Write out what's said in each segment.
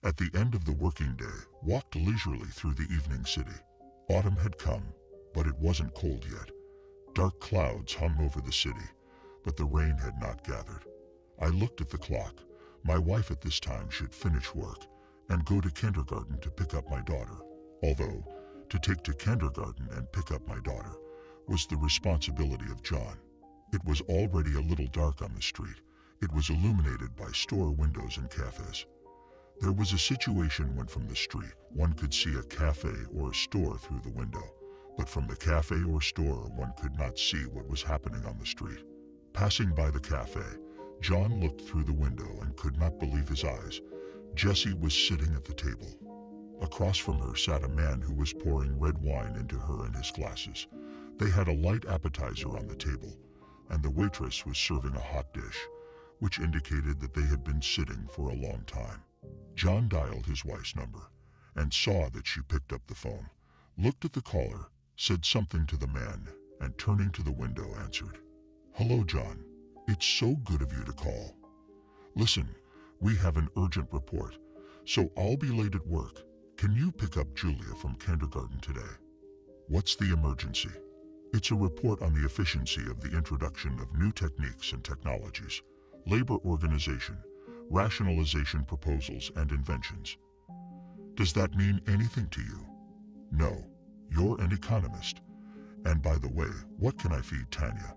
at the end of the working day, walked leisurely through the evening city. Autumn had come, but it wasn't cold yet. Dark clouds hung over the city, but the rain had not gathered. I looked at the clock. My wife at this time should finish work and go to kindergarten to pick up my daughter. Although, to take to kindergarten and pick up my daughter was the responsibility of John. It was already a little dark on the street. It was illuminated by store windows and cafes. There was a situation when from the street one could see a cafe or a store through the window, but from the cafe or store one could not see what was happening on the street. Passing by the cafe, John looked through the window and could not believe his eyes. Jessie was sitting at the table. Across from her sat a man who was pouring red wine into her and his glasses. They had a light appetizer on the table, and the waitress was serving a hot dish, which indicated that they had been sitting for a long time. John dialed his wife's number and saw that she picked up the phone, looked at the caller, said something to the man, and turning to the window answered. "Hello, John. It's so good of you to call. Listen, we have an urgent report, so I'll be late at work. Can you pick up Julia from kindergarten today?" "What's the emergency?" "It's a report on the efficiency of the introduction of new techniques and technologies, labor organization, rationalization proposals and inventions." "Does that mean anything to you?" "No, you're an economist. And by the way, what can I feed Tanya?"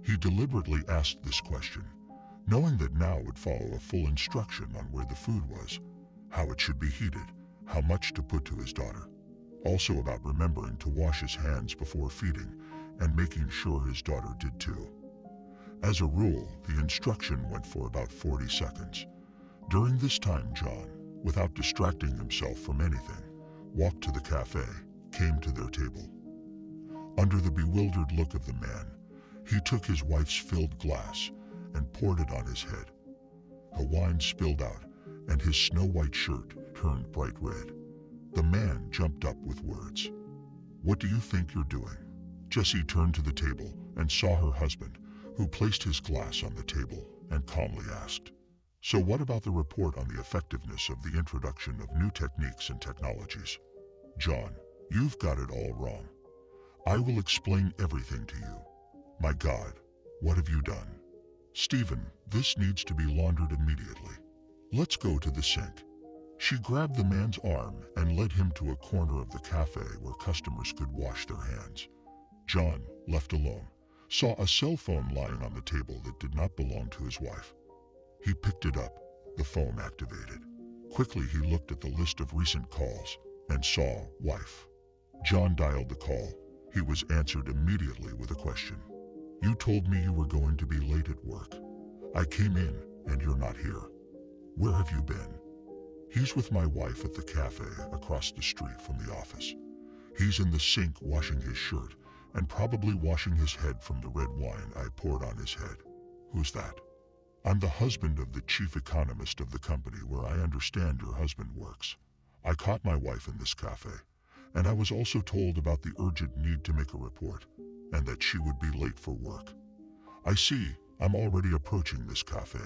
He deliberately asked this question, knowing that now would follow a full instruction on where the food was, how it should be heated, how much to put to his daughter. Also about remembering to wash his hands before feeding and making sure his daughter did too. As a rule, the instruction went for about 40 seconds. During this time, John, without distracting himself from anything, walked to the cafe, came to their table. Under the bewildered look of the man, he took his wife's filled glass and poured it on his head. The wine spilled out, and his snow-white shirt turned bright red. The man jumped up with words. "What do you think you're doing?" Jessie turned to the table and saw her husband, who placed his glass on the table and calmly asked, "So what about the report on the effectiveness of the introduction of new techniques and technologies?" "John, you've got it all wrong. I will explain everything to you." "My God, what have you done?" "Stephen, this needs to be laundered immediately. Let's go to the sink." She grabbed the man's arm and led him to a corner of the cafe where customers could wash their hands. John, left alone, saw a cell phone lying on the table that did not belong to his wife. He picked it up, the phone activated. Quickly he looked at the list of recent calls and saw wife. John dialed the call. He was answered immediately with a question. "You told me you were going to be late at work. I came in and you're not here. Where have you been?" "He's with my wife at the cafe across the street from the office. He's in the sink washing his shirt and probably washing his head from the red wine I poured on his head." "Who's that?" "I'm the husband of the chief economist of the company where I understand your husband works. I caught my wife in this cafe, and I was also told about the urgent need to make a report, and that she would be late for work. I see, I'm already approaching this cafe."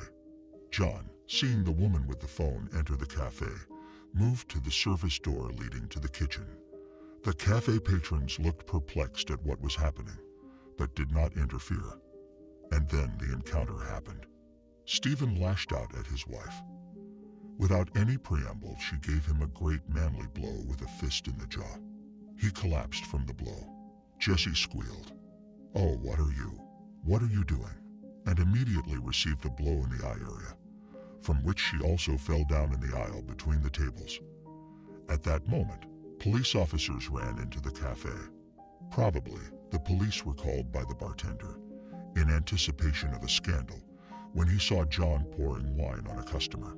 John, seeing the woman with the phone enter the cafe, moved to the service door leading to the kitchen. The cafe patrons looked perplexed at what was happening, but did not interfere. And then the encounter happened. Stephen lashed out at his wife. Without any preamble, she gave him a great manly blow with a fist in the jaw. He collapsed from the blow. Jessie squealed, "Oh, what are you? What are you doing?" and immediately received a blow in the eye area, from which she also fell down in the aisle between the tables. At that moment, police officers ran into the cafe. Probably, the police were called by the bartender, in anticipation of a scandal, when he saw John pouring wine on a customer.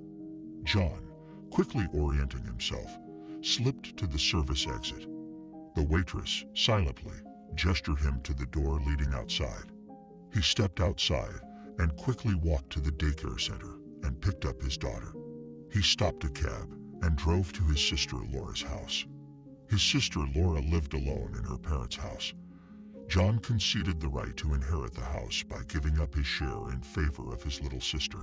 John, quickly orienting himself, slipped to the service exit. The waitress, silently, gestured him to the door leading outside. He stepped outside and quickly walked to the daycare center and picked up his daughter. He stopped a cab and drove to his sister Laura's house. His sister Laura lived alone in her parents' house. John conceded the right to inherit the house by giving up his share in favor of his little sister.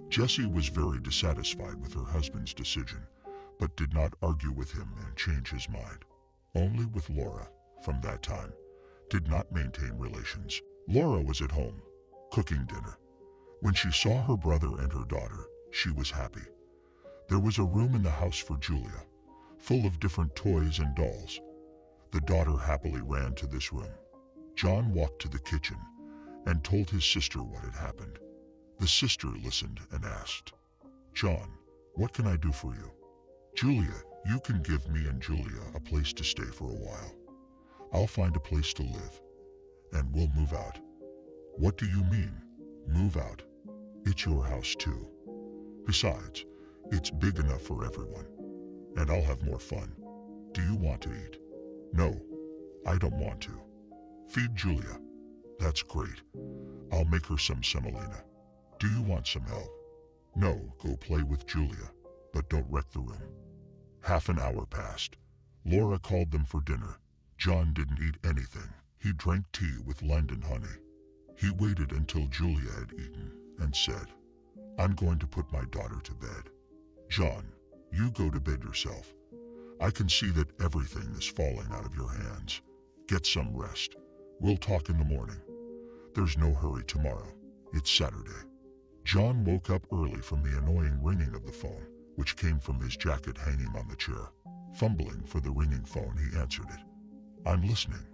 Jessie was very dissatisfied with her husband's decision, but did not argue with him and change his mind. Only with Laura, from that time, did not maintain relations. Laura was at home, cooking dinner. When she saw her brother and her daughter, she was happy. There was a room in the house for Julia, full of different toys and dolls. The daughter happily ran to this room. John walked to the kitchen and told his sister what had happened. The sister listened and asked, "John, what can I do for you?" "Julia, you can give me and Julia a place to stay for a while. I'll find a place to live, and we'll move out." "What do you mean, move out? It's your house too. Besides, it's big enough for everyone, and I'll have more fun. Do you want to eat?" "No, I don't want to." "Feed Julia." "That's great. I'll make her some semolina. Do you want some help?" "No, go play with Julia, but don't wreck the room." Half an hour passed. Laura called them for dinner. John didn't eat anything. He drank tea with London honey. He waited until Julia had eaten and said, "I'm going to put my daughter to bed. John, you go to bed yourself. I can see that everything is falling out of your hands. Get some rest. We'll talk in the morning. There's no hurry tomorrow. It's Saturday." John woke up early from the annoying ringing of the phone, which came from his jacket hanging on the chair. Fumbling for the ringing phone, he answered it. "I'm listening."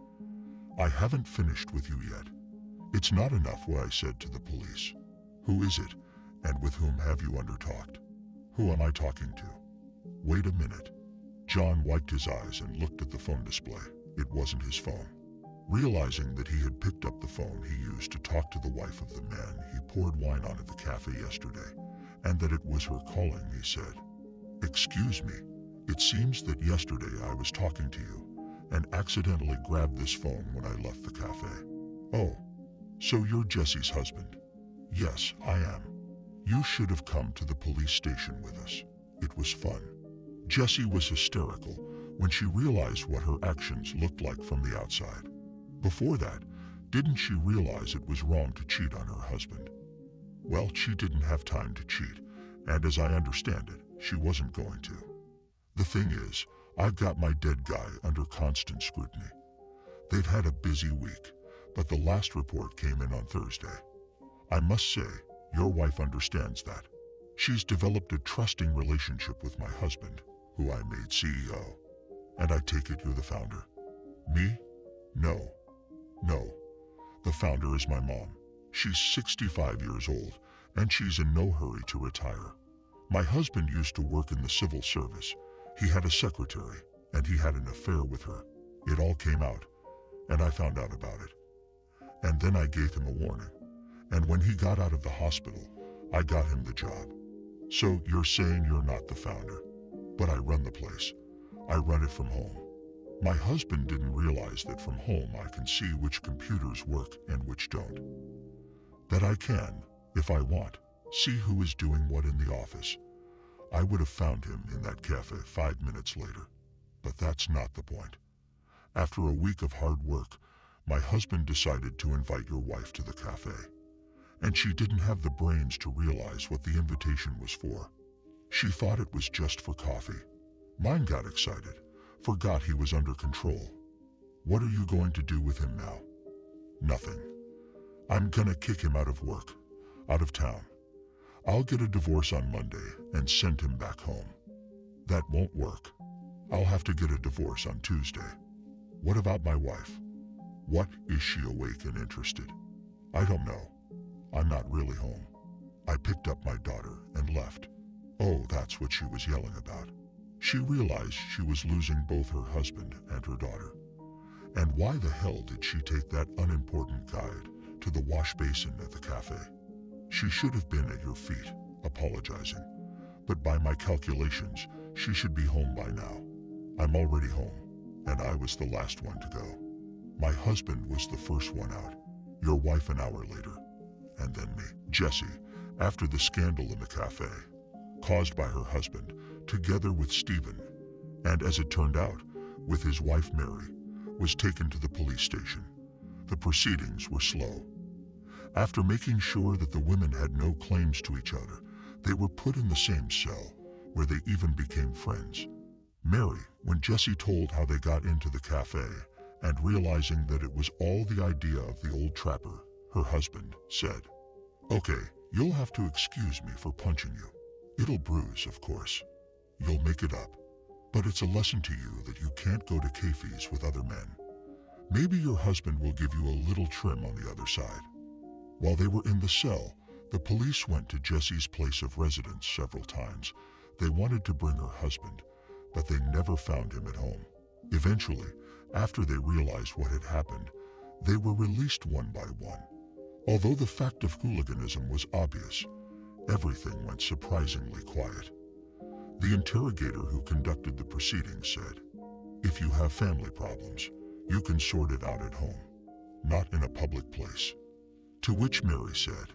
"I haven't finished with you yet. It's not enough what I said to the police. Who is it, and with whom have you undertalked? Who am I talking to?" "Wait a minute." John wiped his eyes and looked at the phone display. It wasn't his phone. Realizing that he had picked up the phone he used to talk to the wife of the man he poured wine on at the cafe yesterday, and that it was her calling, he said, "Excuse me, it seems that yesterday I was talking to you and accidentally grabbed this phone when I left the cafe." "Oh, so you're Jesse's husband?" "Yes, I am. You should have come to the police station with us. It was fun." Jessie was hysterical when she realized what her actions looked like from the outside. Before that, didn't she realize it was wrong to cheat on her husband? Well, she didn't have time to cheat, and as I understand it, she wasn't going to. "The thing is, I've got my dead guy under constant scrutiny. They've had a busy week, but the last report came in on Thursday. I must say, your wife understands that. She's developed a trusting relationship with my husband, who I made CEO. And I take it you're the founder?" "Me? No. The founder is my mom. She's 65 years old, and she's in no hurry to retire. My husband used to work in the civil service. He had a secretary, and he had an affair with her. It all came out, and I found out about it. And then I gave him a warning. And when he got out of the hospital, I got him the job. So you're saying you're not the founder? But I run the place. I run it from home. My husband didn't realize that from home I can see which computers work and which don't. That I can, if I want, see who is doing what in the office. I would have found him in that cafe 5 minutes later. But that's not the point. After a week of hard work, my husband decided to invite your wife to the cafe. And she didn't have the brains to realize what the invitation was for. She thought it was just for coffee. Mine got excited, forgot he was under control. What are you going to do with him now?" "Nothing. I'm gonna kick him out of work, out of town. I'll get a divorce on Monday and send him back home." "That won't work. I'll have to get a divorce on Tuesday." "What about my wife? What, is she awake and interested?" "I don't know. I'm not really home. I picked up my daughter and left." "Oh, that's what she was yelling about." She realized she was losing both her husband and her daughter. And why the hell did she take that unimportant guide to the wash basin at the cafe? She should have been at your feet, apologizing. But by my calculations, she should be home by now. I'm already home, and I was the last one to go. My husband was the first one out, your wife an hour later, and then me. Jessie, after the scandal in the cafe, caused by her husband, together with Stephen, and as it turned out, with his wife Mary, was taken to the police station. The proceedings were slow. After making sure that the women had no claims to each other, they were put in the same cell, where they even became friends. Mary, when Jesse told how they got into the cafe, and realizing that it was all the idea of the old trapper, her husband, said, "Okay, you'll have to excuse me for punching you. It'll bruise, of course. You'll make it up. But it's a lesson to you that you can't go to cafes with other men. Maybe your husband will give you a little trim on the other side." While they were in the cell, the police went to Jesse's place of residence several times. They wanted to bring her husband, but they never found him at home. Eventually, after they realized what had happened, they were released one by one. Although the fact of hooliganism was obvious, everything went surprisingly quiet. The interrogator who conducted the proceedings said, "If you have family problems, you can sort it out at home, not in a public place." To which Mary said,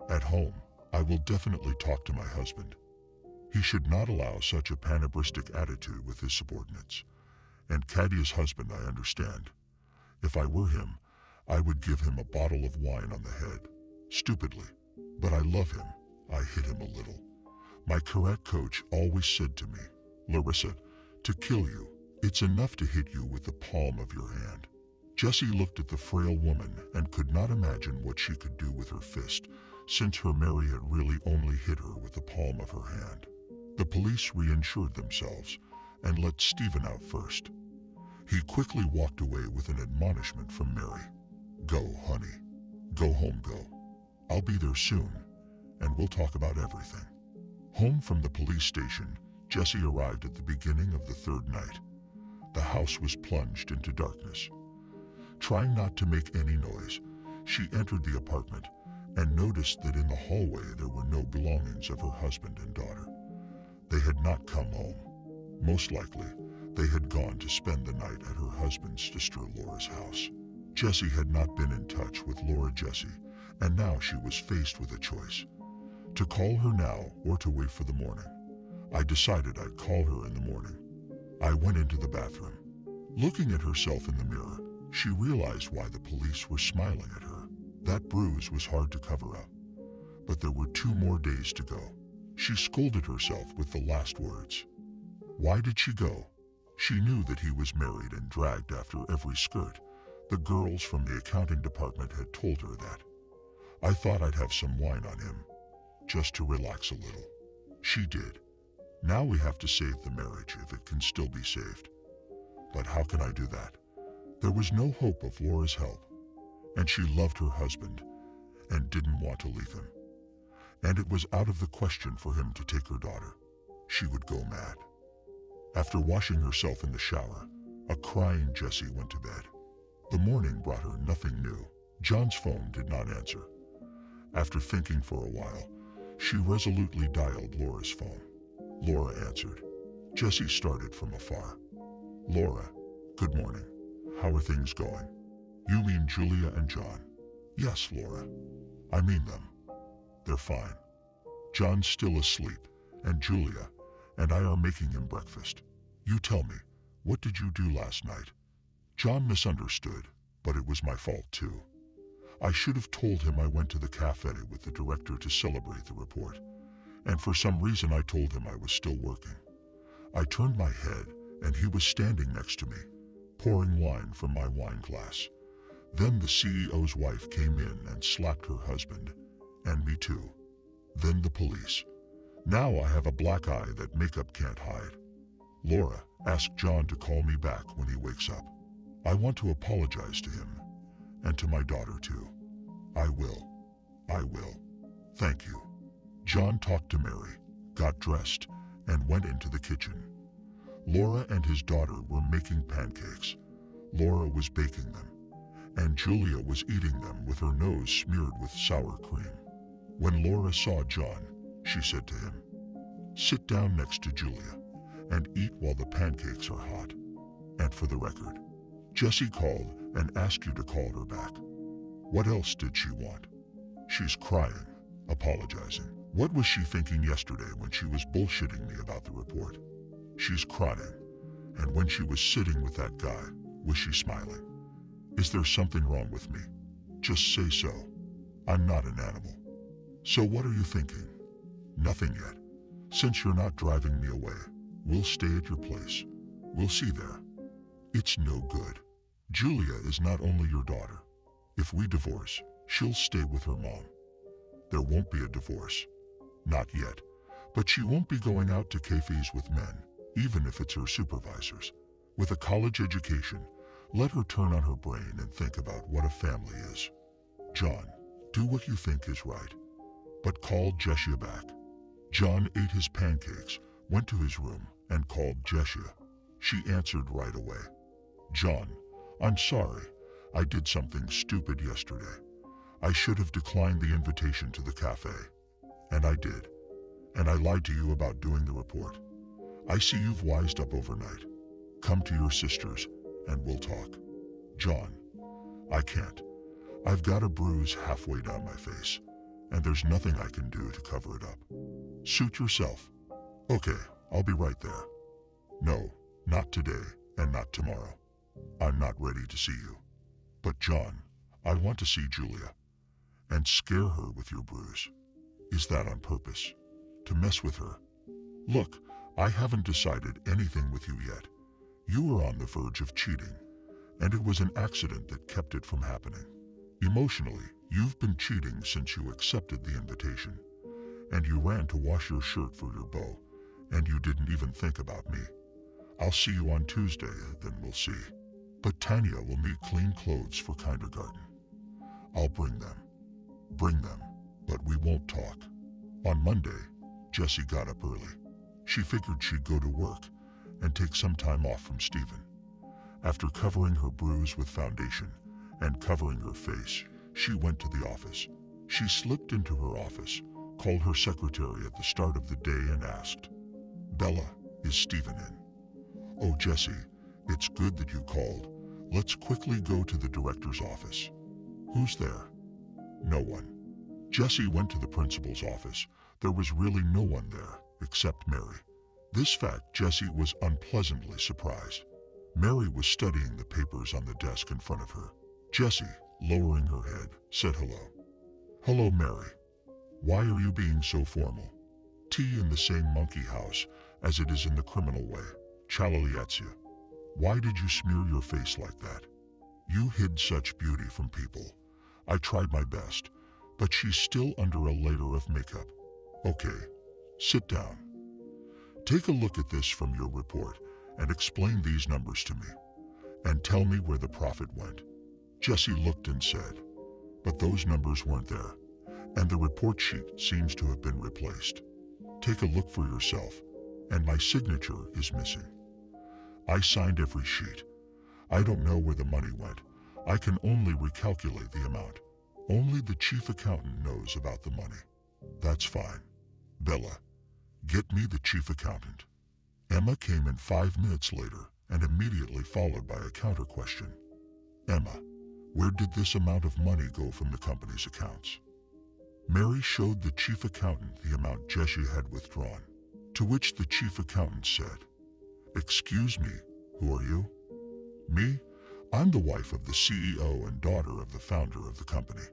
"At home, I will definitely talk to my husband. He should not allow such a panebristic attitude with his subordinates. And Cadia's husband, I understand. If I were him, I would give him a bottle of wine on the head. Stupidly. But I love him. I hit him a little. My karate coach always said to me, 'Larissa, to kill you, it's enough to hit you with the palm of your hand.'" Jessie looked at the frail woman and could not imagine what she could do with her fist, since her Mary had really only hit her with the palm of her hand. The police reassured themselves and let Stephen out first. He quickly walked away with an admonishment from Mary. "Go, honey. Go home, go. I'll be there soon, and we'll talk about everything." Home from the police station, Jessie arrived at the beginning of the third night. The house was plunged into darkness. Trying not to make any noise, she entered the apartment and noticed that in the hallway there were no belongings of her husband and daughter. They had not come home. Most likely, they had gone to spend the night at her husband's sister Laura's house. Jessie had not been in touch with Laura Jessie, and now she was faced with a choice: to call her now or to wait for the morning. I decided I'd call her in the morning. I went into the bathroom. Looking at herself in the mirror, she realized why the police were smiling at her. That bruise was hard to cover up, but there were 2 more days to go. She scolded herself with the last words. Why did she go? She knew that he was married and dragged after every skirt. The girls from the accounting department had told her that. I thought I'd have some wine on him, just to relax a little. She did. Now we have to save the marriage if it can still be saved. But how can I do that? There was no hope of Laura's help, and she loved her husband and didn't want to leave him. And it was out of the question for him to take her daughter. She would go mad. After washing herself in the shower, a crying Jessie went to bed. The morning brought her nothing new. John's phone did not answer. After thinking for a while, she resolutely dialed Laura's phone. Laura answered. Jessie started from afar. Laura, good morning. How are things going? You mean Julia and John? Yes, Laura. I mean them. They're fine. John's still asleep, and Julia and I are making him breakfast. You tell me, what did you do last night? John misunderstood, but it was my fault too. I should have told him I went to the cafe with the director to celebrate the report, and for some reason I told him I was still working. I turned my head, and he was standing next to me, pouring wine from my wine glass. Then the CEO's wife came in and slapped her husband, and me too. Then the police. Now I have a black eye that makeup can't hide. Laura, ask John to call me back when he wakes up. I want to apologize to him, and to my daughter too. I will. I will. Thank you. John talked to Mary, got dressed, and went into the kitchen. Laura and his daughter were making pancakes. Laura was baking them, and Julia was eating them with her nose smeared with sour cream. When Laura saw John, she said to him, "Sit down next to Julia and eat while the pancakes are hot." And for the record, Jessie called and asked you to call her back. What else did she want? She's crying, apologizing. What was she thinking yesterday when she was bullshitting me about the report? She's crying. And when she was sitting with that guy, was she smiling? Is there something wrong with me? Just say so. I'm not an animal. So what are you thinking? Nothing yet. Since you're not driving me away, we'll stay at your place. We'll see there. It's no good. Julia is not only your daughter. If we divorce, she'll stay with her mom. There won't be a divorce. Not yet. But she won't be going out to cafes with men, even if it's her supervisors. With a college education, let her turn on her brain and think about what a family is. John, do what you think is right. But call Jessia back. John ate his pancakes, went to his room, and called Jessia. She answered right away. John, I'm sorry. I did something stupid yesterday. I should have declined the invitation to the cafe. And I did. And I lied to you about doing the report. I see you've wised up overnight. Come to your sisters, and we'll talk. John, I can't. I've got a bruise halfway down my face, and there's nothing I can do to cover it up. Suit yourself. Okay, I'll be right there. No, not today, and not tomorrow. I'm not ready to see you. But John, I want to see Julia, and scare her with your bruise. Is that on purpose? To mess with her? Look, I haven't decided anything with you yet. You were on the verge of cheating, and it was an accident that kept it from happening. Emotionally, you've been cheating since you accepted the invitation, and you ran to wash your shirt for your beau, and you didn't even think about me. I'll see you on Tuesday, then we'll see. But Tanya will need clean clothes for kindergarten. I'll bring them. Bring them, but we won't talk. On Monday, Jessie got up early. She figured she'd go to work and take some time off from Stephen. After covering her bruise with foundation and covering her face, she went to the office. She slipped into her office, called her secretary at the start of the day and asked, Bella, is Stephen in? Oh, Jessie, it's good that you called. Let's quickly go to the director's office. Who's there? No one. Jessie went to the principal's office. There was really no one there, except Mary. This fact Jessie was unpleasantly surprised. Mary was studying the papers on the desk in front of her. Jessie, lowering her head, said hello. Hello, Mary. Why are you being so formal? Tea in the same monkey house as it is in the criminal way. Chalalietsia. Why did you smear your face like that? You hid such beauty from people. I tried my best, but she's still under a layer of makeup. Okay, sit down. Take a look at this from your report and explain these numbers to me. And tell me where the profit went. Jessie looked and said, but those numbers weren't there, and the report sheet seems to have been replaced. Take a look for yourself, and my signature is missing. I signed every sheet. I don't know where the money went. I can only recalculate the amount. Only the chief accountant knows about the money. That's fine. Bella, get me the chief accountant. Emma came in 5 minutes later and immediately followed by a counter question. Emma, where did this amount of money go from the company's accounts? Mary showed the chief accountant the amount Jessie had withdrawn, to which the chief accountant said, Excuse me, who are you? Me? I'm the wife of the CEO and daughter of the founder of the company.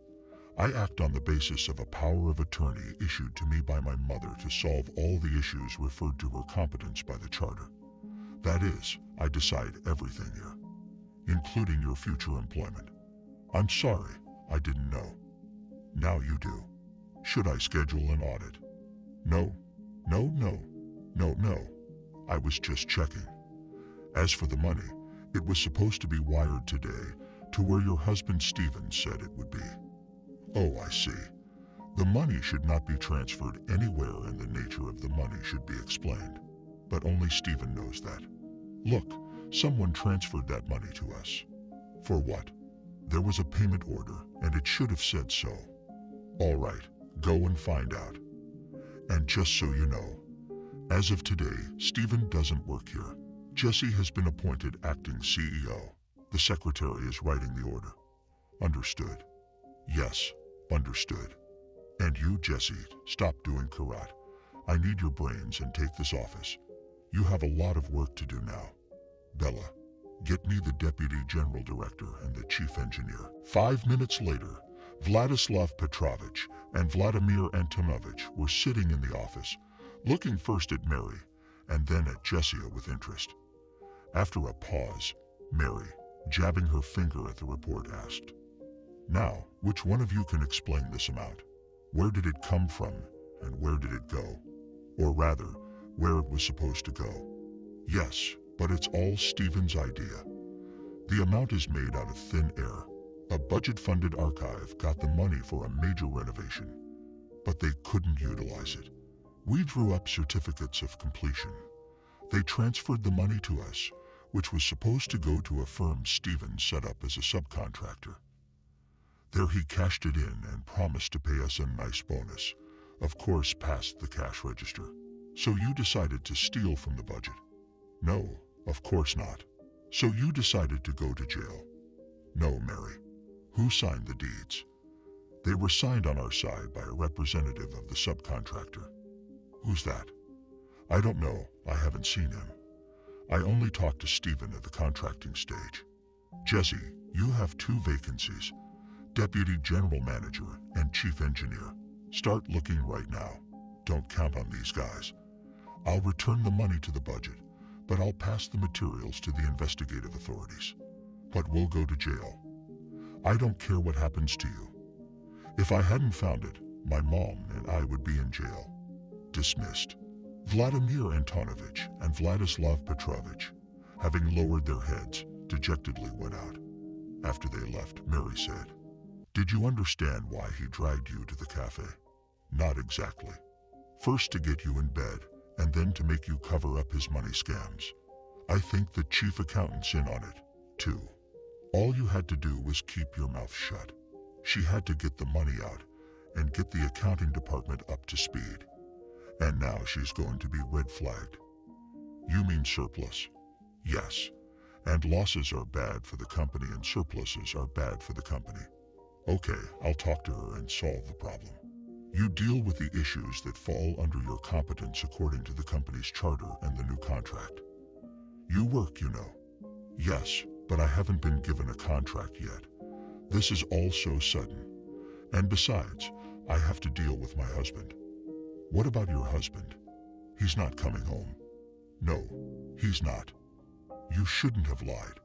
I act on the basis of a power of attorney issued to me by my mother to solve all the issues referred to her competence by the charter. That is, I decide everything here, including your future employment. I'm sorry, I didn't know. Now you do. Should I schedule an audit? No. I was just checking. As for the money, it was supposed to be wired today to where your husband Stephen said it would be. Oh, I see. The money should not be transferred anywhere and the nature of the money should be explained. But only Stephen knows that. Look, someone transferred that money to us. For what? There was a payment order and it should have said so. All right, go and find out. And just so you know, as of today, Stephen doesn't work here. Jessie has been appointed acting CEO. The secretary is writing the order. Understood? Yes, understood. And you, Jessie, stop doing karate. I need your brains and take this office. You have a lot of work to do now. Bella, get me the deputy general director and the chief engineer. 5 minutes later, Vladislav Petrovich and Vladimir Antonovich were sitting in the office, looking first at Mary and then at Jessia with interest. After a pause, Mary, jabbing her finger at the report, asked, "Now, which one of you can explain this amount? Where did it come from and where did it go? Or rather, where it was supposed to go?" "Yes, but it's all Stephen's idea. The amount is made out of thin air. A budget-funded archive got the money for a major renovation, but they couldn't utilize it. We drew up certificates of completion. They transferred the money to us, which was supposed to go to a firm Stephen set up as a subcontractor. There he cashed it in and promised to pay us a nice bonus, of course past the cash register. So you decided to steal from the budget?" "No, of course not." "So you decided to go to jail?" "No, Mary." "Who signed the deeds?" "They were signed on our side by a representative of the subcontractor." "Who's that?" "I don't know. I haven't seen him. I only talked to Stephen at the contracting stage." "Jessie, you have 2 vacancies, Deputy General Manager and Chief Engineer. Start looking right now. Don't count on these guys. I'll return the money to the budget, but I'll pass the materials to the investigative authorities. But we'll go to jail. I don't care what happens to you. If I hadn't found it, my mom and I would be in jail." Dismissed. Vladimir Antonovich and Vladislav Petrovich, having lowered their heads, dejectedly went out. After they left, Mary said, "Did you understand why he dragged you to the cafe?" "Not exactly. First to get you in bed, and then to make you cover up his money scams. I think the chief accountant's in on it, too. All you had to do was keep your mouth shut. She had to get the money out and get the accounting department up to speed. And now she's going to be red flagged." "You mean surplus?" "Yes. And losses are bad for the company and surpluses are bad for the company." "Okay, I'll talk to her and solve the problem. You deal with the issues that fall under your competence according to the company's charter and the new contract. You work, you know." "Yes, but I haven't been given a contract yet. This is all so sudden. And besides, I have to deal with my husband." "What about your husband?" "He's not coming home." "No, he's not. You shouldn't have lied.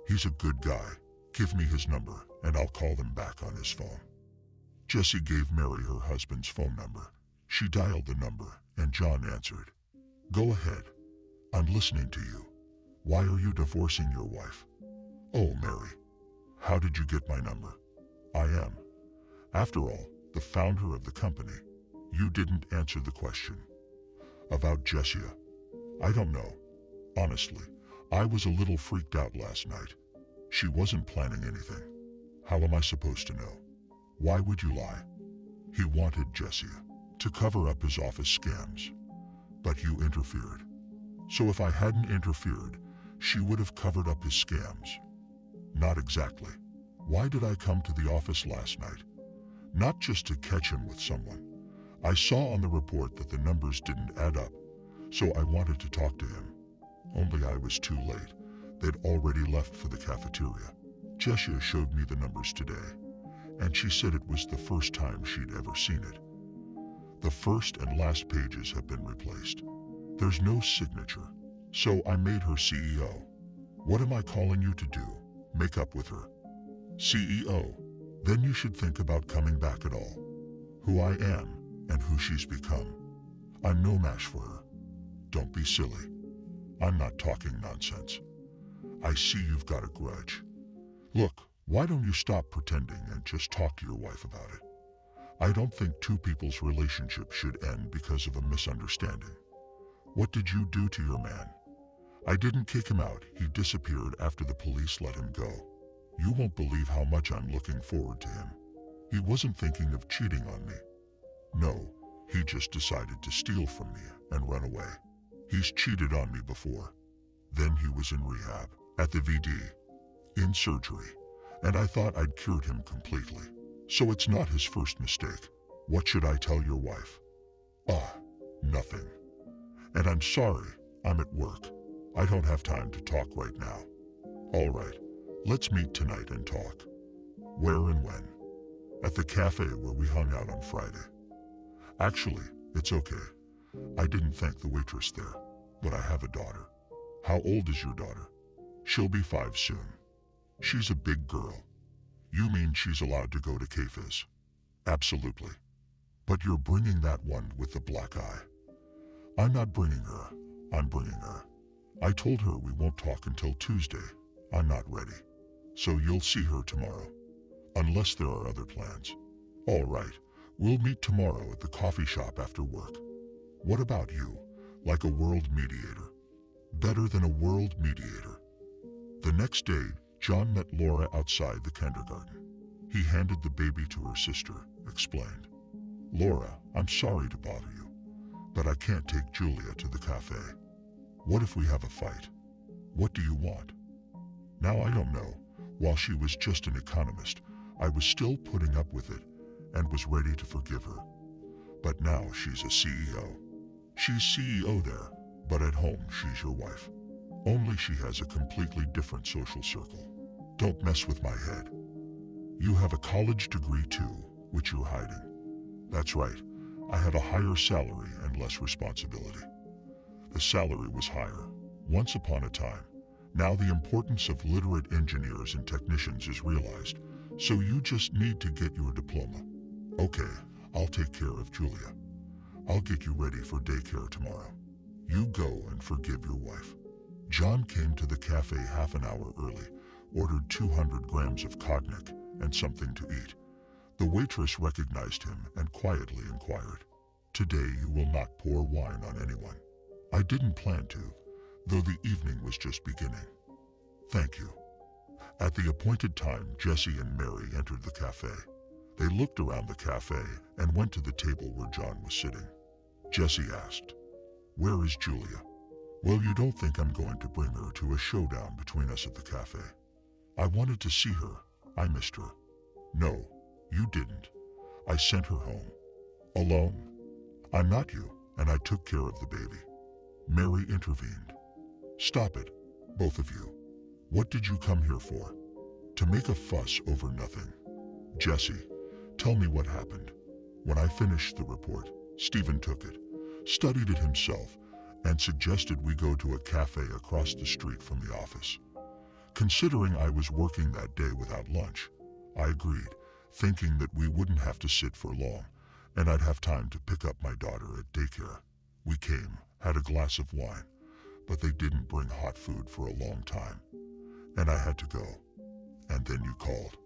He's a good guy. Give me his number and I'll call them back on his phone." Jessie gave Mary her husband's phone number. She dialed the number and John answered. "Go ahead. I'm listening to you. Why are you divorcing your wife?" "Oh, Mary. How did you get my number?" "I am, after all, the founder of the company." "You didn't answer the question." "About Jessia? I don't know. Honestly, I was a little freaked out last night. She wasn't planning anything. How am I supposed to know?" "Why would you lie?" "He wanted Jessia to cover up his office scams. But you interfered. So if I hadn't interfered, she would have covered up his scams." "Not exactly. Why did I come to the office last night? Not just to catch him with someone. I saw on the report that the numbers didn't add up, so I wanted to talk to him. Only I was too late. They'd already left for the cafeteria. Jessia showed me the numbers today, and she said it was the first time she'd ever seen it. The first and last pages have been replaced. There's no signature, so I made her CEO. What am I calling you to do? Make up with her? CEO? Then you should think about coming back at all. Who I am and who she's become. I'm no match for her. Don't be silly. I'm not talking nonsense. I see you've got a grudge. Look, why don't you stop pretending and just talk to your wife about it? I don't think two people's relationship should end because of a misunderstanding. What did you do to your man? I didn't kick him out. He disappeared after the police let him go. You won't believe how much I'm looking forward to him. He wasn't thinking of cheating on me. No, he just decided to steal from me and run away. He's cheated on me before. Then he was in rehab, at the VD, in surgery, and I thought I'd cured him completely. So it's not his first mistake. What should I tell your wife? Nothing. And I'm sorry, I'm at work. I don't have time to talk right now. All right, let's meet tonight and talk. Where and when? At the cafe where we hung out on Friday. Actually, it's okay. I didn't thank the waitress there, but I have a daughter. How old is your daughter? She'll be 5 soon. She's a big girl. You mean she's allowed to go to cafes? Absolutely. But you're bringing that one with the black eye. I'm not bringing her. I'm bringing her. I told her we won't talk until Tuesday. I'm not ready. So you'll see her tomorrow. Unless there are other plans. All right. We'll meet tomorrow at the coffee shop after work. What about you? Like a world mediator? Better than a world mediator. The next day, John met Laura outside the kindergarten. He handed the baby to her sister, explained. Laura, I'm sorry to bother you, but I can't take Julia to the cafe. What if we have a fight? What do you want? Now I don't know. While she was just an economist, I was still putting up with it and was ready to forgive her. But now she's a CEO. She's CEO there, but at home she's your wife. Only she has a completely different social circle. Don't mess with my head. You have a college degree too, which you're hiding. That's right, I have a higher salary and less responsibility. The salary was higher, once upon a time. Now the importance of literate engineers and technicians is realized, so you just need to get your diploma. Okay, I'll take care of Julia. I'll get you ready for daycare tomorrow. You go and forgive your wife. John came to the cafe half an hour early, ordered 200 grams of cognac and something to eat. The waitress recognized him and quietly inquired, Today you will not pour wine on anyone. I didn't plan to, though the evening was just beginning. Thank you. At the appointed time, Jesse and Mary entered the cafe. They looked around the cafe and went to the table where John was sitting. Jesse asked, Where is Julia? Well, you don't think I'm going to bring her to a showdown between us at the cafe. I wanted to see her. I missed her. No, you didn't. I sent her home. Alone. I'm not you, and I took care of the baby. Mary intervened. Stop it, both of you. What did you come here for? To make a fuss over nothing. Jesse, tell me what happened. When I finished the report, Stephen took it, studied it himself, and suggested we go to a cafe across the street from the office. Considering I was working that day without lunch, I agreed, thinking that we wouldn't have to sit for long, and I'd have time to pick up my daughter at daycare. We came, had a glass of wine, but they didn't bring hot food for a long time, and I had to go. And then you called.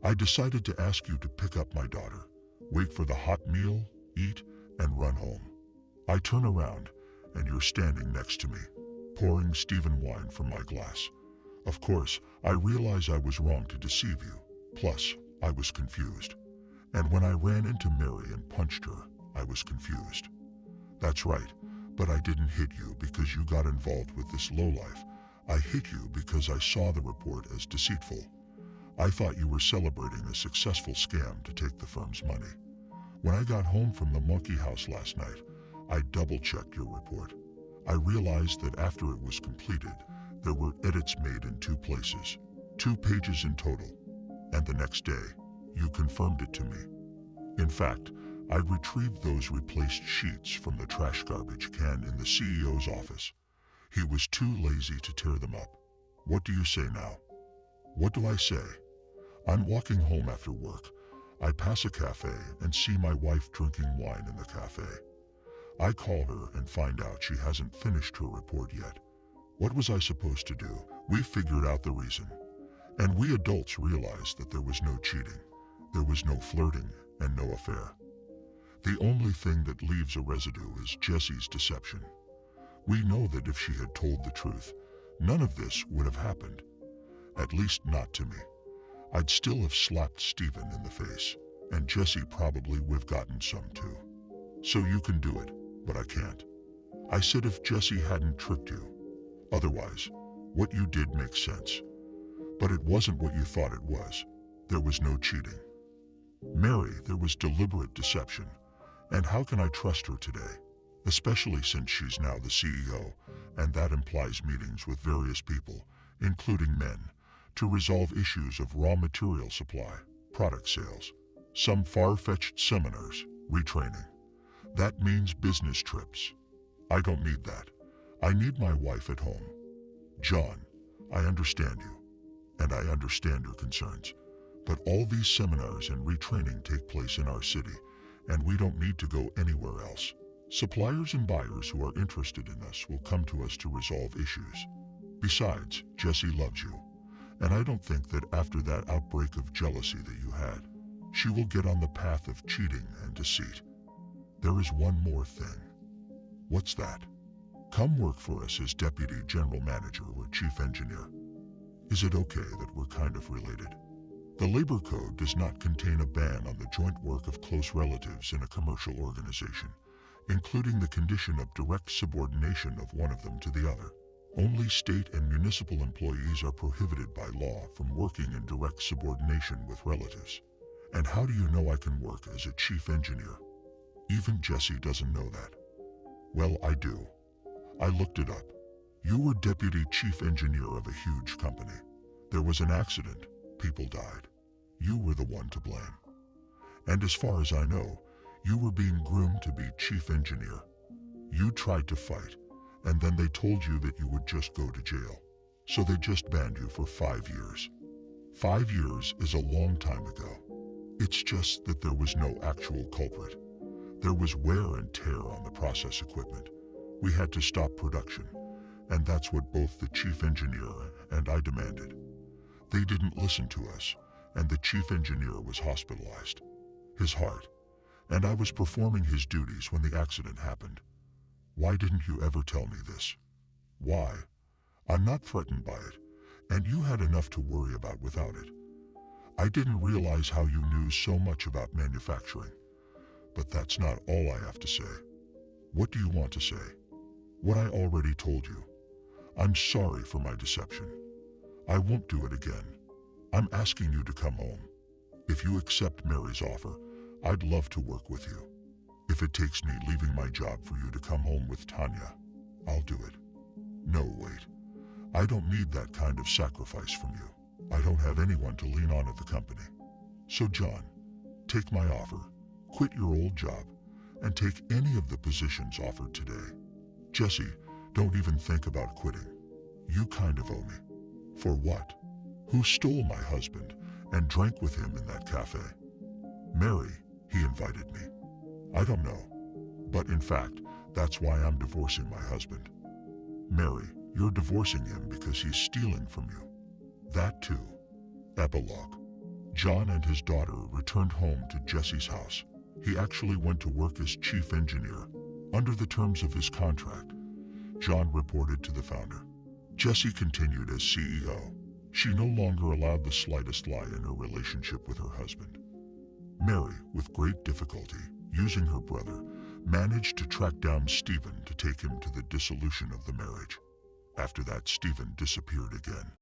I decided to ask you to pick up my daughter, wait for the hot meal, eat, and run home. I turn around, and you're standing next to me, pouring Stephen wine from my glass. Of course, I realize I was wrong to deceive you. Plus, I was confused. And when I ran into Mary and punched her, I was confused. That's right, but I didn't hit you because you got involved with this lowlife. I hit you because I saw the report as deceitful. I thought you were celebrating a successful scam to take the firm's money. When I got home from the monkey house last night, I double-checked your report. I realized that after it was completed, there were edits made in 2 places, 2 pages in total, and the next day, you confirmed it to me. In fact, I retrieved those replaced sheets from the trash garbage can in the CEO's office. He was too lazy to tear them up. What do you say now? What do I say? I'm walking home after work. I pass a cafe and see my wife drinking wine in the cafe. I call her and find out she hasn't finished her report yet. What was I supposed to do? We figured out the reason. And we adults realized that there was no cheating. There was no flirting and no affair. The only thing that leaves a residue is Jesse's deception. We know that if she had told the truth, none of this would have happened. At least not to me. I'd still have slapped Stephen in the face, and Jesse probably would have gotten some too. So you can do it, but I can't. I said if Jesse hadn't tricked you. Otherwise, what you did makes sense. But it wasn't what you thought it was. There was no cheating. Mary, there was deliberate deception. And how can I trust her today? Especially since she's now the CEO, and that implies meetings with various people, including men, to resolve issues of raw material supply, product sales, some far-fetched seminars, retraining. That means business trips. I don't need that. I need my wife at home. John, I understand you, and I understand your concerns, but all these seminars and retraining take place in our city, and we don't need to go anywhere else. Suppliers and buyers who are interested in us will come to us to resolve issues. Besides, Jessie loves you, and I don't think that after that outbreak of jealousy that you had, she will get on the path of cheating and deceit. There is one more thing. What's that? Come work for us as Deputy General Manager or Chief Engineer. Is it okay that we're kind of related? The Labor Code does not contain a ban on the joint work of close relatives in a commercial organization, including the condition of direct subordination of one of them to the other. Only state and municipal employees are prohibited by law from working in direct subordination with relatives. And how do you know I can work as a chief engineer? Even Jessie doesn't know that. Well, I do. I looked it up. You were deputy chief engineer of a huge company. There was an accident. People died. You were the one to blame. And as far as I know, you were being groomed to be chief engineer. You tried to fight, and then they told you that you would just go to jail. So they just banned you for 5 years. 5 years is a long time ago. It's just that there was no actual culprit. There was wear and tear on the process equipment. We had to stop production, and that's what both the chief engineer and I demanded. They didn't listen to us, and the chief engineer was hospitalized. His heart. And I was performing his duties when the accident happened. Why didn't you ever tell me this? Why? I'm not threatened by it, and you had enough to worry about without it. I didn't realize how you knew so much about manufacturing. But that's not all I have to say. What do you want to say? What I already told you. I'm sorry for my deception. I won't do it again. I'm asking you to come home. If you accept Mary's offer, I'd love to work with you. If it takes me leaving my job for you to come home with Tanya, I'll do it. No, wait. I don't need that kind of sacrifice from you. I don't have anyone to lean on at the company. So John, take my offer, quit your old job, and take any of the positions offered today. Jessie, don't even think about quitting. You kind of owe me. For what? Who stole my husband and drank with him in that cafe? Mary, he invited me. I don't know. But in fact, that's why I'm divorcing my husband. Mary, you're divorcing him because he's stealing from you. That too. Epilogue. John and his daughter returned home to Jessie's house. He actually went to work as chief engineer. Under the terms of his contract, John reported to the founder. Jessie continued as CEO. She no longer allowed the slightest lie in her relationship with her husband. Mary, with great difficulty, using her brother, managed to track down Stephen to take him to the dissolution of the marriage. After that, Stephen disappeared again.